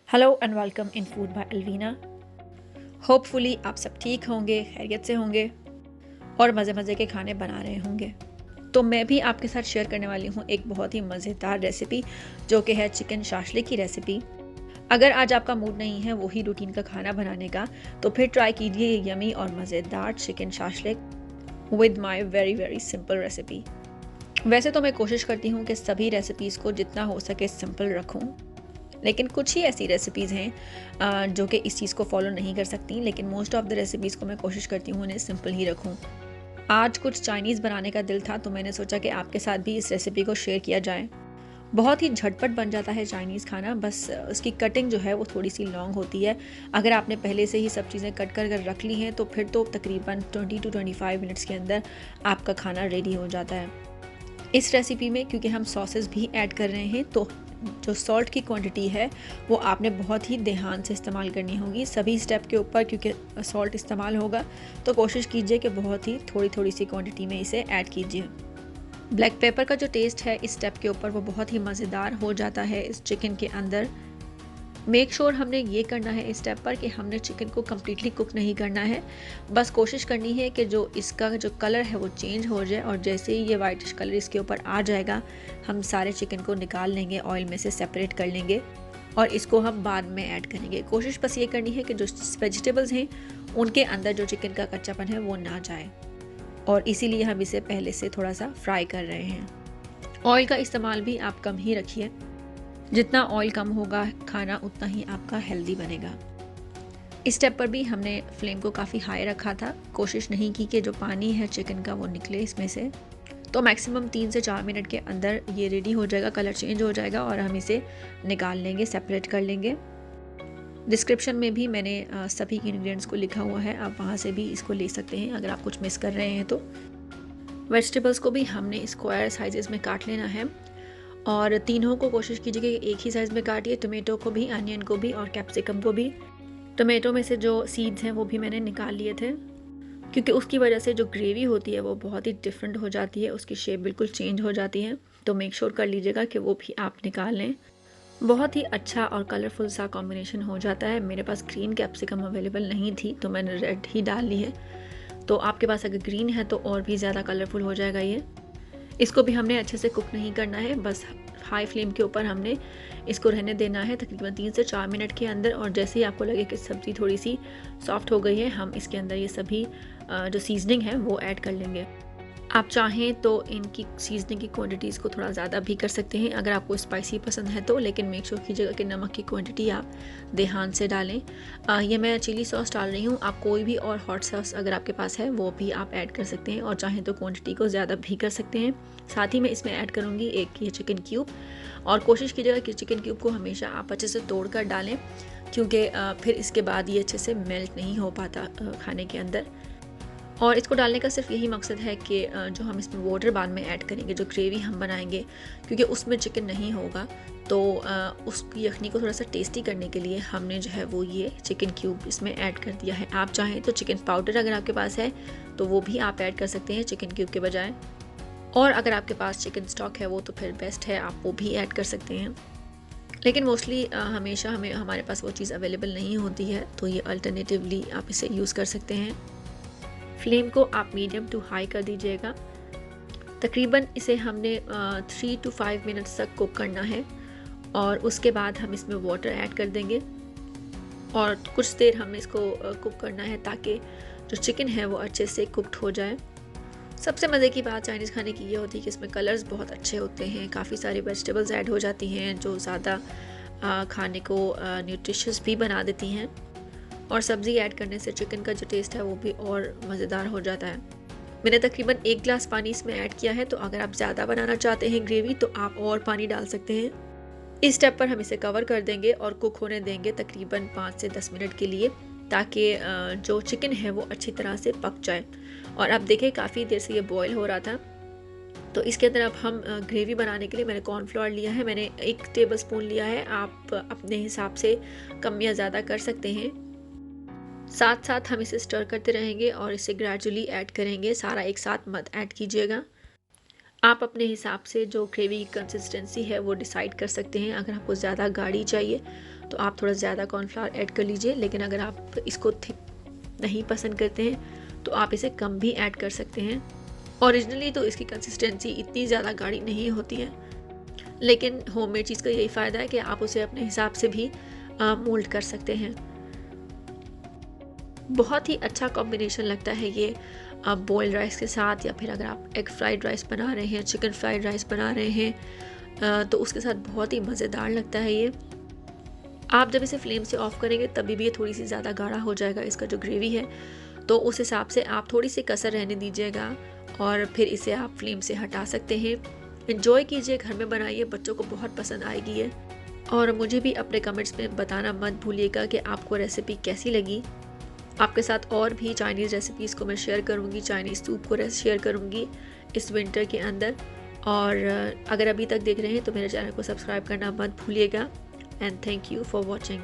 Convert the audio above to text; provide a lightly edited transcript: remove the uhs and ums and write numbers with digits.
Hello and welcome in food by Alvina. Hopefully आप सब ठीक होंगे, खैरियत से होंगे और मज़े मज़े के खाने बना रहे होंगे। तो मैं भी आपके साथ शेयर करने वाली हूँ एक बहुत ही मज़ेदार रेसिपी, जो कि है चिकन शाशलिक की रेसिपी। अगर आज आपका मूड नहीं है वही रूटीन का खाना बनाने का, तो फिर ट्राई कीजिए ये यमी और मज़ेदार chicken shashlik with my very very simple recipe. वैसे तो मैं कोशिश करती हूँ कि सभी रेसिपीज़ को जितना हो सके सिंपल रखूँ, लेकिन कुछ ही ऐसी रेसिपीज़ हैं जो कि इस चीज़ को फॉलो नहीं कर सकती, लेकिन मोस्ट ऑफ़ द रेसिपीज़ को मैं कोशिश करती हूँ उन्हें सिंपल ही रखूँ। आज कुछ चाइनीज़ बनाने का दिल था, तो मैंने सोचा कि आपके साथ भी इस रेसिपी को शेयर किया जाए। बहुत ही झटपट बन जाता है चाइनीज़ खाना, बस उसकी कटिंग जो है वो थोड़ी सी लॉन्ग होती है। अगर आपने पहले से ही सब चीज़ें कट कर रख ली हैं तो फिर तो तकरीबन 20 to 25 मिनट्स के अंदर आपका खाना रेडी हो जाता है। इस रेसिपी में क्योंकि हम सॉसेस भी ऐड कर रहे हैं, तो जो सॉल्ट की क्वांटिटी है वो आपने बहुत ही ध्यान से इस्तेमाल करनी होगी सभी स्टेप के ऊपर, क्योंकि सॉल्ट इस्तेमाल होगा। तो कोशिश कीजिए कि बहुत ही थोड़ी थोड़ी सी क्वांटिटी में इसे ऐड कीजिए। ब्लैक पेपर का जो टेस्ट है इस स्टेप के ऊपर वो बहुत ही मज़ेदार हो जाता है इस चिकन के अंदर। मेक श्योर हमने ये करना है इस स्टेप पर कि हमने चिकन को कम्प्लीटली कुक नहीं करना है। बस कोशिश करनी है कि जो इसका जो कलर है वो चेंज हो जाए, और जैसे ही ये वाइटिश कलर इसके ऊपर आ जाएगा हम सारे चिकन को निकाल लेंगे, ऑयल में से सेपरेट कर लेंगे और इसको हम बाद में ऐड करेंगे। कोशिश बस ये करनी है कि जो वेजिटेबल्स हैं उनके अंदर जो चिकन का कच्चापन है वो ना जाए, और इसीलिए हम इसे पहले से थोड़ा सा फ्राई कर रहे हैं। ऑयल का इस्तेमाल भी आप कम ही रखिए, जितना ऑयल कम होगा खाना उतना ही आपका हेल्दी बनेगा। इस स्टेप पर भी हमने फ्लेम को काफ़ी हाई रखा था, कोशिश नहीं की कि जो पानी है चिकन का वो निकले इसमें से। तो मैक्सिमम 3 से 4 मिनट के अंदर ये रेडी हो जाएगा, कलर चेंज हो जाएगा और हम इसे निकाल लेंगे, सेपरेट कर लेंगे। डिस्क्रिप्शन में भी मैंने सभी इंग्रेडिएंट्स को लिखा हुआ है, आप वहाँ से भी इसको ले सकते हैं अगर आप कुछ मिस कर रहे हैं तो। वेजिटेबल्स को भी हमने स्क्वायर साइजेस में काट लेना है, और तीनों को कोशिश कीजिए कि एक ही साइज़ में काटिए। टोमेटो को भी, अनियन को भी और कैप्सिकम को भी। टोमेटो में से जो सीड्स हैं वो भी मैंने निकाल लिए थे, क्योंकि उसकी वजह से जो ग्रेवी होती है वो बहुत ही डिफरेंट हो जाती है, उसकी शेप बिल्कुल चेंज हो जाती है। तो मेक श्योर कर लीजिएगा कि वो भी आप निकाल लें। बहुत ही अच्छा और कलरफुल सा कॉम्बिनेशन हो जाता है। मेरे पास ग्रीन कैप्सिकम अवेलेबल नहीं थी तो मैंने रेड ही डाल ली है, तो आपके पास अगर ग्रीन है तो और भी ज़्यादा कलरफुल हो जाएगा ये। इसको भी हमने अच्छे से कुक नहीं करना है, बस हाई फ्लेम के ऊपर हमने इसको रहने देना है तकरीबन 3 से 4 मिनट के अंदर। और जैसे ही आपको लगे कि सब्ज़ी थोड़ी सी सॉफ्ट हो गई है, हम इसके अंदर ये सभी जो सीजनिंग है वो ऐड कर लेंगे। आप चाहें तो इनकी सीजनिंग की क्वांटिटीज़ को थोड़ा ज़्यादा भी कर सकते हैं अगर आपको स्पाइसी पसंद है तो, लेकिन मेक श्योर कीजिएगा कि नमक की क्वांटिटी आप ध्यान से डालें। ये मैं चिली सॉस डाल रही हूँ, आप कोई भी और हॉट सॉस अगर आपके पास है वो भी आप ऐड कर सकते हैं, और चाहें तो क्वांटिटी को ज़्यादा भी कर सकते हैं। साथ ही मैं इसमें ऐड करूँगी एक ये चिकन क्यूब, और कोशिश कीजिएगा कि चिकन क्यूब को हमेशा आप अच्छे से तोड़ कर डालें, क्योंकि फिर इसके बाद ये अच्छे से मेल्ट नहीं हो पाता खाने के अंदर। और इसको डालने का सिर्फ यही मकसद है कि जो हम इसमें वाटर बाद में ऐड करेंगे, जो ग्रेवी हम बनाएंगे, क्योंकि उसमें चिकन नहीं होगा, तो उसकी यखनी को थोड़ा सा टेस्टी करने के लिए हमने जो है वो ये चिकन क्यूब इसमें ऐड कर दिया है। आप चाहें तो चिकन पाउडर अगर आपके पास है तो वो भी आप ऐड कर सकते हैं चिकन क्यूब के बजाय, और अगर आपके पास चिकन स्टॉक है वो तो फिर बेस्ट है, आप वो भी ऐड कर सकते हैं। लेकिन मोस्टली हमेशा हमारे पास वो चीज़ अवेलेबल नहीं होती है, तो ये अल्टरनेटिवली आप इसे यूज़ कर सकते हैं। फ्लेम को आप मीडियम टू हाई कर दीजिएगा। तकरीबन इसे हमने 3 to 5 मिनट्स तक कुक करना है, और उसके बाद हम इसमें वाटर ऐड कर देंगे और कुछ देर हमें इसको कुक करना है ताकि जो चिकन है वो अच्छे से कुकड हो जाए। सबसे मज़े की बात चाइनीज़ खाने की ये होती है कि इसमें कलर्स बहुत अच्छे होते हैं, काफ़ी सारी वेजिटेबल्स ऐड हो जाती हैं जो ज़्यादा खाने को न्यूट्रिशियस भी बना देती हैं, और सब्ज़ी ऐड करने से चिकन का जो टेस्ट है वो भी और मज़ेदार हो जाता है। मैंने तकरीबन 1 गिलास पानी इसमें ऐड किया है, तो अगर आप ज़्यादा बनाना चाहते हैं ग्रेवी तो आप और पानी डाल सकते हैं। इस स्टेप पर हम इसे कवर कर देंगे और कुक होने देंगे तकरीबन 5 से 10 मिनट के लिए, ताकि जो चिकन है वो अच्छी तरह से पक जाए। और अब देखें काफ़ी देर से ये बॉयल हो रहा था, तो इसके अंदर अब हम ग्रेवी बनाने के लिए मैंने कॉर्नफ्लोर लिया है, मैंने 1 टेबलस्पून लिया है, आप अपने हिसाब से कम या ज़्यादा कर सकते हैं। साथ साथ हम इसे स्टर करते रहेंगे और इसे ग्रेजुअली ऐड करेंगे, सारा एक साथ मत ऐड कीजिएगा। आप अपने हिसाब से जो ग्रेवी की कंसिस्टेंसी है वो डिसाइड कर सकते हैं। अगर आपको ज़्यादा गाढ़ी चाहिए तो आप थोड़ा ज़्यादा कॉर्नफ्लावर ऐड कर लीजिए, लेकिन अगर आप इसको थिक नहीं पसंद करते हैं तो आप इसे कम भी ऐड कर सकते हैं। ओरिजिनली तो इसकी कंसिस्टेंसी इतनी ज़्यादा गाढ़ी नहीं होती है, लेकिन होममेड चीज़ का यही फ़ायदा है कि आप उसे अपने हिसाब से भी मोल्ड कर सकते हैं। बहुत ही अच्छा कॉम्बिनेशन लगता है ये बॉइल्ड राइस के साथ, या फिर अगर आप एग फ्राइड राइस बना रहे हैं, चिकन फ्राइड राइस बना रहे हैं तो उसके साथ बहुत ही मज़ेदार लगता है ये। आप जब इसे फ्लेम से ऑफ़ करेंगे तभी भी ये थोड़ी सी ज़्यादा गाढ़ा हो जाएगा इसका जो ग्रेवी है, तो उस हिसाब से आप थोड़ी सी कसर रहने दीजिएगा और फिर इसे आप फ्लेम से हटा सकते हैं। एंजॉय कीजिए, घर में बनाइए, बच्चों को बहुत पसंद आएगी ये। और मुझे भी अपने कमेंट्स में बताना मत भूलिएगा कि आपको रेसिपी कैसी लगी। आपके साथ और भी चाइनीज़ रेसिपीज़ को मैं शेयर करूँगी, चाइनीज़ सूप को शेयर करूँगी इस विंटर के अंदर। और अगर अभी तक देख रहे हैं तो मेरे चैनल को सब्सक्राइब करना मत भूलिएगा। And thank you for watching.